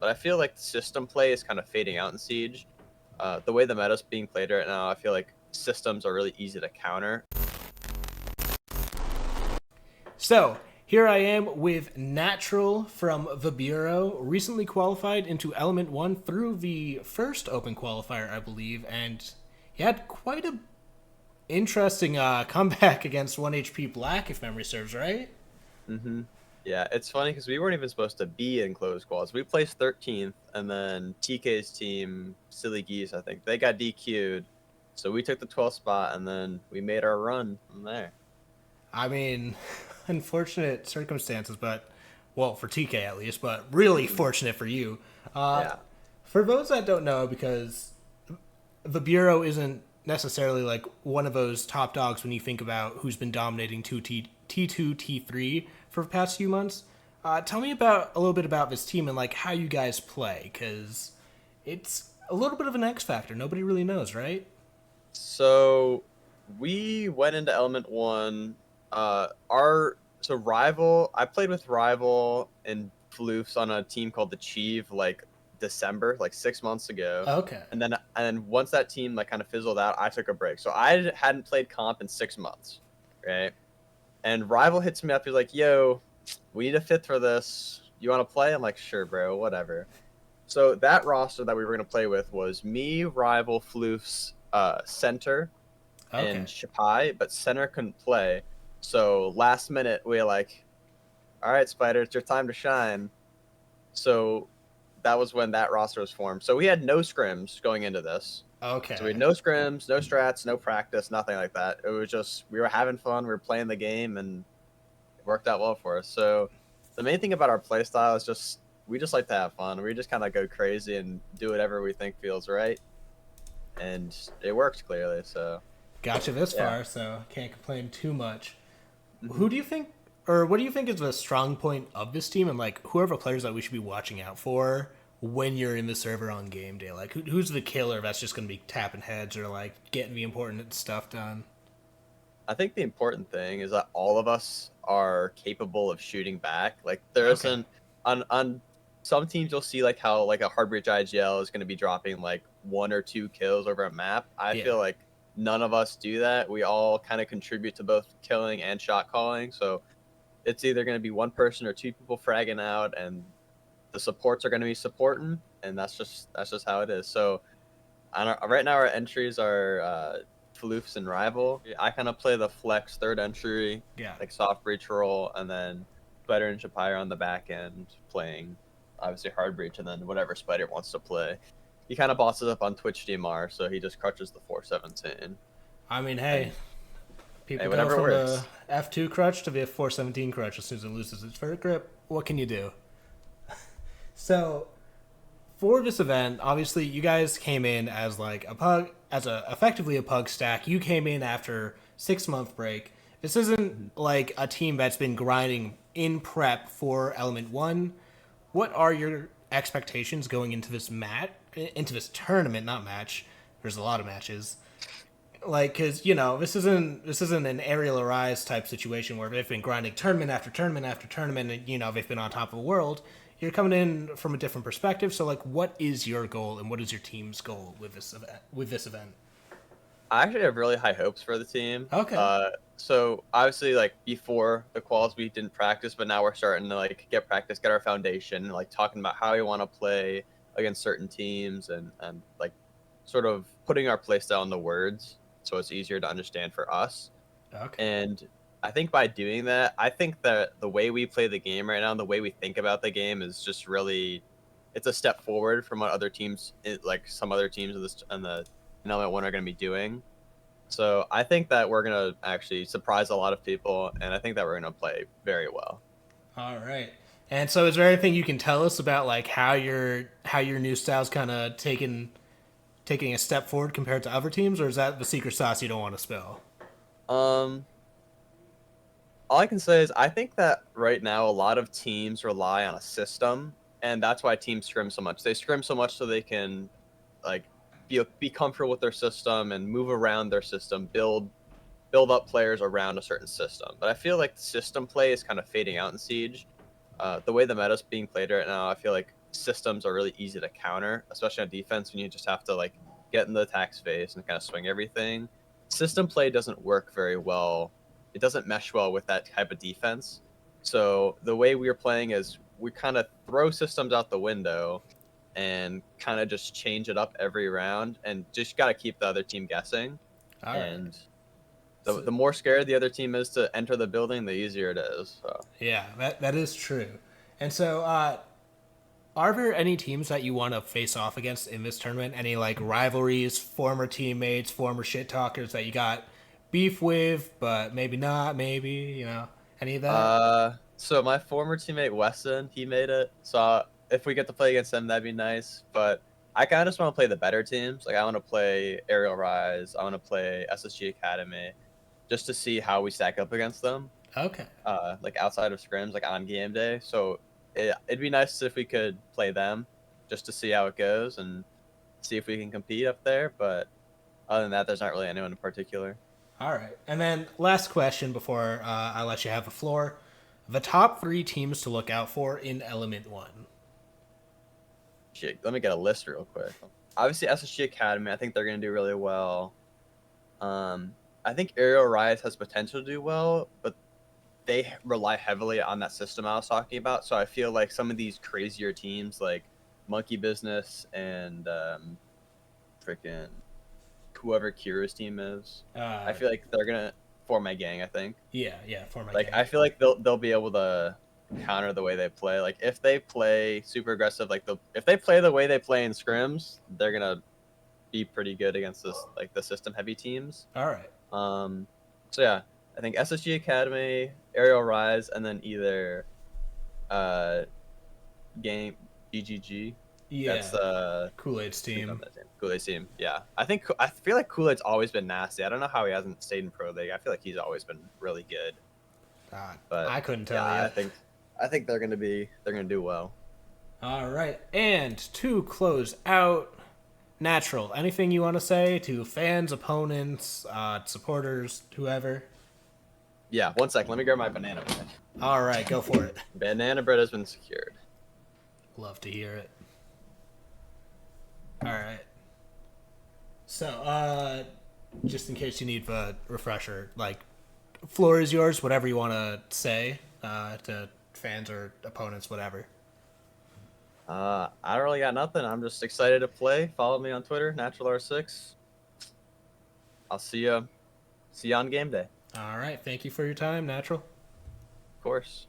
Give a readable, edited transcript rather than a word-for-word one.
but I feel like the system play is kind of fading out in Siege. The way the meta's being played right now, I feel like systems are really easy to counter. So, here I am with Natural from the Bureau, recently qualified into Element 1 through the first open qualifier, I believe, and he had quite a interesting comeback against 1 HP Black, if memory serves right. hmm Yeah, it's funny because we weren't even supposed to be in closed quals. We placed 13th, and then TK's team, Silly Geese, I think, they got DQ'd. So we took the 12th spot, and then we made our run from there. I mean, unfortunate circumstances, but, well, for TK at least, but really fortunate for you. Uh, Yeah. for those that don't know, because the Bureau isn't necessarily like one of those top dogs when you think about who's been dominating T2, T3 for the past few months. Tell me about a little bit about this team and like how you guys play, because it's a little bit of an X factor. Nobody really knows, right? So we went into Element One. Our so rival. I played with rival and Floofs on a team called the Chief like December, like 6 months ago. Okay. And then once that team like kind of fizzled out, I took a break. So I hadn't played comp in 6 months, right? And rival hits me up. He's like, "Yo, we need a fifth for this. You want to play?" I'm like, "Sure, bro, whatever." So that roster that we were gonna play with was me, rival, Floofs, center, Okay. and Shapai, but center couldn't play. So last minute we were like, all right, Spider, it's your time to shine. So that was when that roster was formed. So we had no scrims going into this. So we had Okay. no scrims, no strats, no practice, nothing like that. It was just we were having fun, we were playing the game, and it worked out well for us. So the main thing about our play style is just we just like to have fun. We just kind of go crazy and do whatever we think feels right, and it works clearly. So Gotcha this yeah. far, so can't complain too much. hmm Who do you think, or what do you think is the strong point of this team, and like who are the players that we should be watching out for when you're in the server on game day? Like who's the killer that's just going to be tapping heads or like getting the important stuff done? I think the important thing is that all of us are capable of shooting back. Like there Okay. isn't on some teams you'll see like how like a Hardbridge IGL is going to be dropping like 1 or 2 kills over a map. I Yeah. feel like none of us do that. We all kind of contribute to both killing and shot calling. So it's either going to be one person or two people fragging out, and the supports are going to be supporting, and that's just how it is. So right now our entries are Floofs and Rival. I kind of play the flex third entry, Yeah. like soft breach role, and then Spider and Shapiro on the back end playing obviously hard breach, and then whatever Spider wants to play. He kind of bosses up on Twitch DMR, so he just crutches the 417, I mean, hey, and hey, people go whatever from the works. F2 crutch to the 417 crutch as soon as it loses its first grip. What can you do? So for this event, obviously you guys came in as like a pug, as a effectively a pug stack. You came in after 6 month break. This isn't Mhm. like a team that's been grinding in prep for Element One. What are your expectations going into this into this tournament? Not match. There's a lot of matches. Like, cause this isn't an Arial Arise type situation where they've been grinding tournament after tournament after tournament, and they've been on top of the world. You're coming in from a different perspective. So, like, what is your goal and what is your team's goal with this event? I actually have really high hopes for the team. Okay. So obviously, like before the quals, we didn't practice, but now we're starting to like get practice, get our foundation, like talking about how we want to play against certain teams, and like sort of putting our play style into words so it's easier to understand for us. Okay. And I think by doing that, I think that the way we play the game right now, and the way we think about the game, is just really, it's a step forward from what other teams, like some other teams in this in the in Element One are going to be doing. So I think that we're gonna actually surprise a lot of people, and I think that we're gonna play very well. All right. And so, is there anything you can tell us about like how your new style's kind of taking a step forward compared to other teams, or is that the secret sauce you don't want to spill? Um, all I can say is I think that right now a lot of teams rely on a system, and that's why teams scrim so much. They scrim so much so they can like be comfortable with their system and move around their system, build up players around a certain system. But I feel like the system play is kind of fading out in Siege. The way the meta's being played right now, I feel like systems are really easy to counter, especially on defense when you just have to like get in the attack space and kind of swing everything. System play doesn't work very well. It doesn't mesh well with that type of defense. So the way we are playing is we kind of throw systems out the window and kind of just change it up every round and just got to keep the other team guessing. All right. And So, the more scared the other team is to enter the building, the easier it is. So. yeah, that is true. And so, are there any teams that you want to face off against in this tournament? Any like rivalries, former teammates, former shit talkers that you got beef with, but maybe not, maybe, any of that? So my former teammate Weston, he made it. So if we get to play against him, that'd be nice. But I kind of just want to play the better teams. Like I want to play Arial Rise. I want to play SSG Academy, just to see how we stack up against them. Okay. Like outside of scrims, like on game day. So it'd be nice if we could play them, just to see how it goes and see if we can compete up there. But other than that, there's not really anyone in particular. All right. And then last question before I let you have the floor. The top 3 teams to look out for in Element 1. Shit, let me get a list real quick. Obviously, SSG Academy, I think they're going to do really well. I think Arial Rise has potential to do well, but they rely heavily on that system I was talking about. So I feel like some of these crazier teams like Monkey Business and freaking whoever Kira's team is, I feel like they're gonna form my gang. I think. Yeah, for my Like gang. I feel like they'll be able to counter the way they play. Like if they play super aggressive, like if they play the way they play in scrims, they're gonna be pretty good against this like the system heavy teams. All right. Um, so yeah, I think SSG Academy, Arial Rise, and then either uh game GGG. Yeah. That's Kool-Aid's I think on team. that team. Kool-Aid team. Yeah, I feel like Kool-Aid's always been nasty. I don't know how he hasn't stayed in pro league. I feel like he's always been really good. But I couldn't yeah, tell you. I think they're gonna do well. All right. And to close out, Natural, anything you want to say to fans, opponents, supporters, whoever? Yeah, one sec. Let me grab my banana bread. All right, go for it. Banana bread has been secured. Love to hear it. All right. So, just in case you need a refresher, like, floor is yours, whatever you want to say to fans or opponents, whatever. I don't really got nothing. I'm just excited to play. Follow me on Twitter, NaturalR6. I'll see you on game day. All right. Thank you for your time, Natural. Of course.